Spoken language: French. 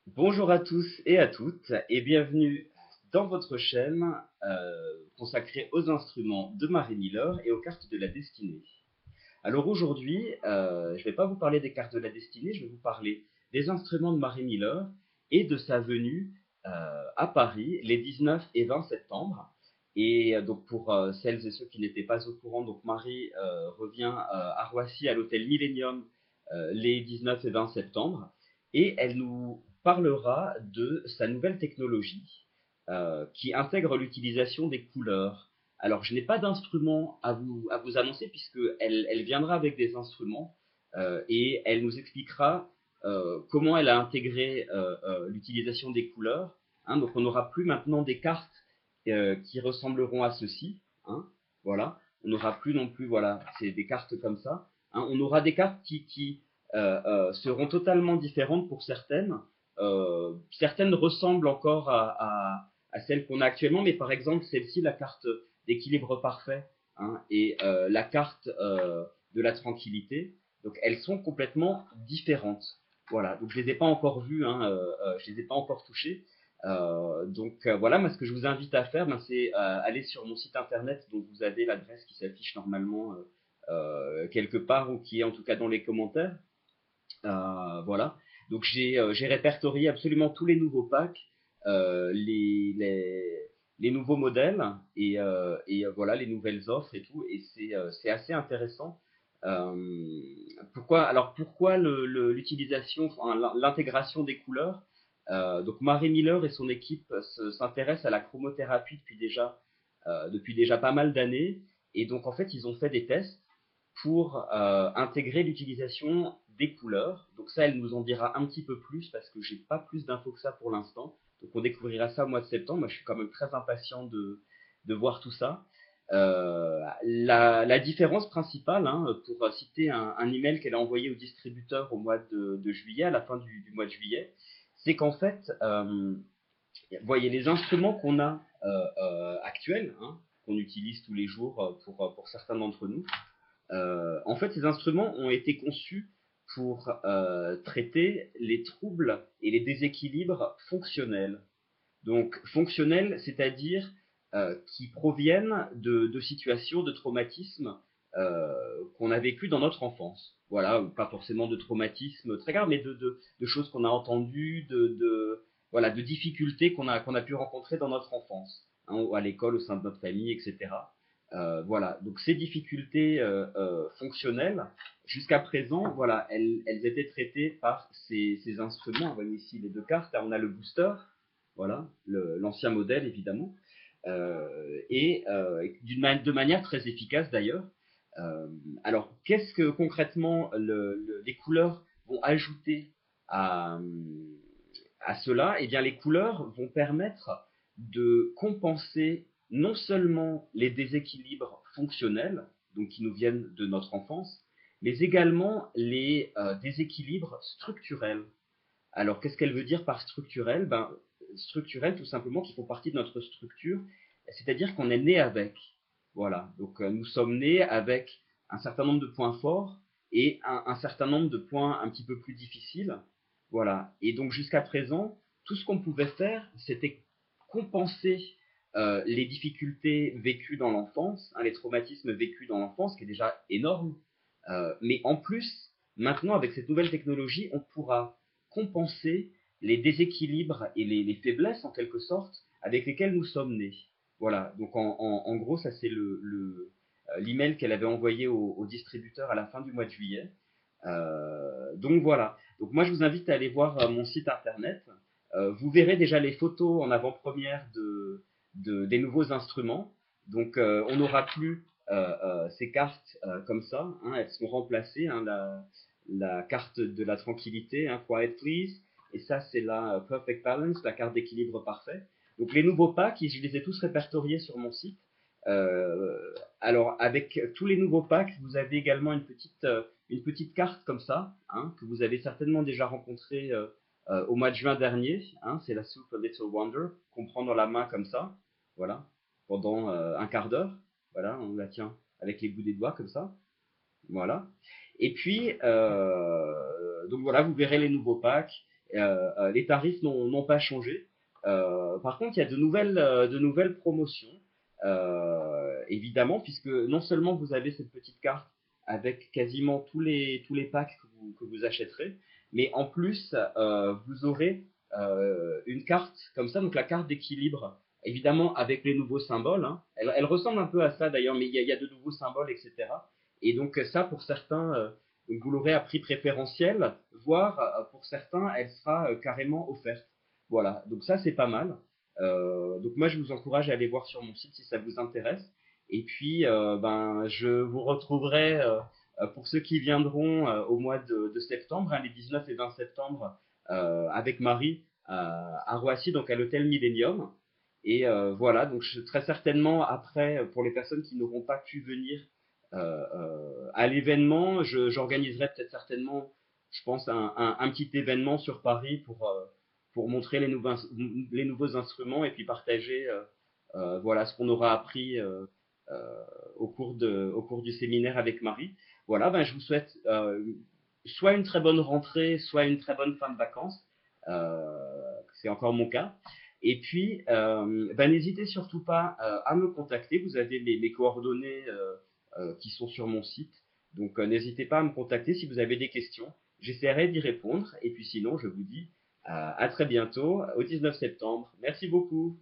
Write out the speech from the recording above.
Bonjour à tous et à toutes et bienvenue dans votre chaîne consacrée aux instruments de Mary Miller et aux cartes de la destinée. Alors aujourd'hui, je ne vais pas vous parler des cartes de la destinée, je vais vous parler des instruments de Mary Miller et de sa venue à Paris les 19 et 20 septembre. Et donc pour celles et ceux qui n'étaient pas au courant, donc Marie revient à Roissy à l'hôtel Millennium les 19 et 20 septembre et elle nous parlera de sa nouvelle technologie qui intègre l'utilisation des couleurs. Alors, je n'ai pas d'instrument à vous annoncer puisque elle viendra avec des instruments et elle nous expliquera comment elle a intégré l'utilisation des couleurs. Hein. Donc, on n'aura plus maintenant des cartes qui ressembleront à ceci. Hein. Voilà. On n'aura plus non plus, voilà, c'est des cartes comme ça. Hein. On aura des cartes qui seront totalement différentes pour certaines. Certaines ressemblent encore à celles qu'on a actuellement, mais par exemple, celle-ci, la carte d'équilibre parfait hein, et la carte de la tranquillité, donc elles sont complètement différentes. Voilà, donc je les ai pas encore vues, hein, je les ai pas encore touchées. Voilà, moi ce que je vous invite à faire, ben, c'est aller sur mon site internet dont vous avez l'adresse qui s'affiche normalement quelque part ou qui est en tout cas dans les commentaires. Voilà. Donc j'ai répertorié absolument tous les nouveaux packs, les nouveaux modèles voilà les nouvelles offres et tout. Et c'est assez intéressant. Euh, pourquoi l'utilisation, enfin, l'intégration des couleurs? Donc Mary Miller et son équipe s'intéressent à la chromothérapie depuis déjà pas mal d'années. Et donc en fait ils ont fait des tests pour intégrer l'utilisation des couleurs. Donc ça, elle nous en dira un petit peu plus parce que j'ai pas plus d'infos que ça pour l'instant. Donc on découvrira ça au mois de septembre. Moi, je suis quand même très impatient de voir tout ça. La différence principale, hein, pour citer un email qu'elle a envoyé au distributeur au mois de juillet, à la fin du mois de juillet, c'est qu'en fait, voyez, les instruments qu'on a actuels, hein, qu'on utilise tous les jours pour certains d'entre nous, en fait, ces instruments ont été conçus pour traiter les troubles et les déséquilibres fonctionnels. Donc, fonctionnels, c'est-à-dire qui proviennent de situations de traumatisme qu'on a vécues dans notre enfance. Voilà, pas forcément de traumatisme très grave, mais de choses qu'on a entendues, voilà, de difficultés qu'on a pu rencontrer dans notre enfance, hein, à l'école, au sein de notre famille, etc. Voilà, donc ces difficultés fonctionnelles, jusqu'à présent, voilà, elles étaient traitées par ces instruments. Vous voyez ici les deux cartes. Là, on a le booster, voilà, l'ancien modèle évidemment, de manière très efficace d'ailleurs. Euh, alors, qu'est-ce que concrètement les couleurs vont ajouter à, à cela? Eh bien, les couleurs vont permettre de compenser non seulement les déséquilibres fonctionnels, donc qui nous viennent de notre enfance, mais également les déséquilibres structurels. Alors, qu'est-ce qu'elle veut dire par structurel? Ben, structurel, tout simplement, qui font partie de notre structure, c'est-à-dire qu'on est né avec. Voilà. Donc, nous sommes nés avec un certain nombre de points forts et un certain nombre de points un petit peu plus difficiles. Voilà. Et donc, jusqu'à présent, tout ce qu'on pouvait faire, c'était compenser les difficultés vécues dans l'enfance, hein, les traumatismes vécus dans l'enfance, qui est déjà énorme. Mais en plus, maintenant, avec cette nouvelle technologie, on pourra compenser les déséquilibres et les faiblesses, en quelque sorte, avec lesquels nous sommes nés. Voilà, donc en gros, ça c'est l'email qu'elle avait envoyé au distributeur à la fin du mois de juillet. Donc voilà, donc moi je vous invite à aller voir mon site internet. Vous verrez déjà les photos en avant-première des nouveaux instruments. Donc on n'aura plus ces cartes comme ça, hein, elles sont remplacées. Hein, la carte de la tranquillité, hein, Quiet Please, et ça c'est la Perfect Balance, la carte d'équilibre parfait. Donc les nouveaux packs, je les ai tous répertoriés sur mon site. Alors avec tous les nouveaux packs, vous avez également une petite carte comme ça, hein, que vous avez certainement déjà rencontrée au mois de juin dernier. Hein, c'est la Super Little Wonder qu'on prend dans la main comme ça, voilà, pendant un quart d'heure. Voilà, on la tient avec les bouts des doigts comme ça. Voilà. Et puis, donc voilà, vous verrez les nouveaux packs. Les tarifs n'ont pas changé. Par contre, il y a de nouvelles promotions, évidemment, puisque non seulement vous avez cette petite carte avec quasiment tous les packs que vous achèterez, mais en plus, vous aurez une carte comme ça, donc la carte d'équilibre, évidemment avec les nouveaux symboles. Hein. Elle ressemble un peu à ça d'ailleurs, mais il y a de nouveaux symboles, etc. Et donc ça, pour certains, vous l'aurez à prix préférentiel, voire pour certains, elle sera carrément offerte. Voilà, donc ça c'est pas mal. Donc moi je vous encourage à aller voir sur mon site si ça vous intéresse. Et puis ben je vous retrouverai pour ceux qui viendront au mois de septembre, hein, les 19 et 20 septembre, avec Marie à Roissy, donc à l'hôtel Millennium. Et voilà, donc très certainement après, pour les personnes qui n'auront pas pu venir à l'événement, j'organiserai peut-être certainement, je pense, un petit événement sur Paris pour montrer les nouveaux instruments et puis partager voilà, ce qu'on aura appris au cours du séminaire avec Marie. Voilà, ben, je vous souhaite soit une très bonne rentrée, soit une très bonne fin de vacances. C'est encore mon cas. Et puis, ben, n'hésitez surtout pas à me contacter. Vous avez mes coordonnées qui sont sur mon site. Donc, n'hésitez pas à me contacter si vous avez des questions. J'essaierai d'y répondre. Et puis sinon, je vous dis à très bientôt, au 19 septembre. Merci beaucoup.